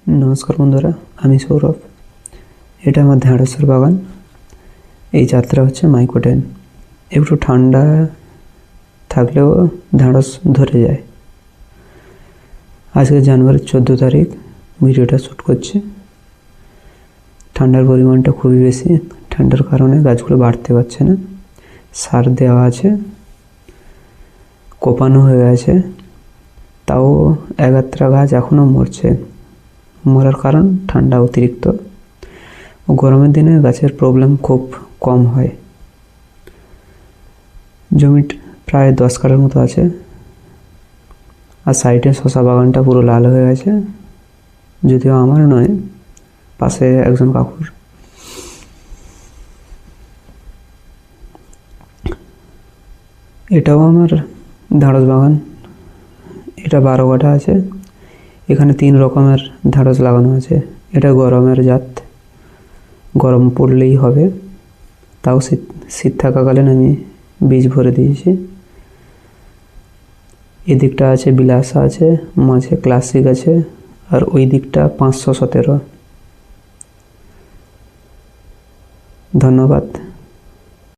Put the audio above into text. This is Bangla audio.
নমস্কার বন্ধুরা, আমি সৌরভ। এটা আমার ঢেঁড়সের বাগান। এই যাত্রা হচ্ছে মাইকোটেন। একটু ঠান্ডা থাকলেও ঢেঁড়স ধরে যায়। আজকে জানুয়ারির 14 তারিখ ভিডিওটা শ্যুট করছি। ঠান্ডার পরিমাণটা খুবই বেশি। ঠান্ডার কারণে গাছগুলো বাড়তে পারছে না। সার দেওয়া আছে, কোপানো হয়ে গেছে, তাও এগাত্রা গাছ এখনও মরছে। মরার কারণ ঠান্ডা অতিরিক্ত। গরমের দিনে গাছের প্রবলেম খুব কম হয়। জমি প্রায় 10 কাঠার মতো আছে, আর সাইডে শশা বাগানটা পুরো লাল হয়ে গেছে। যদিও আমার নয়, পাশে একজন কাকুর। এটাও আমার ঢেঁড়স বাগান। এটা 12 কাঠা আছে। এখানে 3 রকমের ঢেঁড়স লাগানো আছে। এটা গরমের জাত, গরম পড়লেই হবে। তাও শীত থাকাকালীন আমি বীজ ভরে দিয়েছি। এদিকটা আছে বিলাসা আছে, মাঝে ক্লাসিক আছে, আর ওই দিকটা 517। ধন্যবাদ।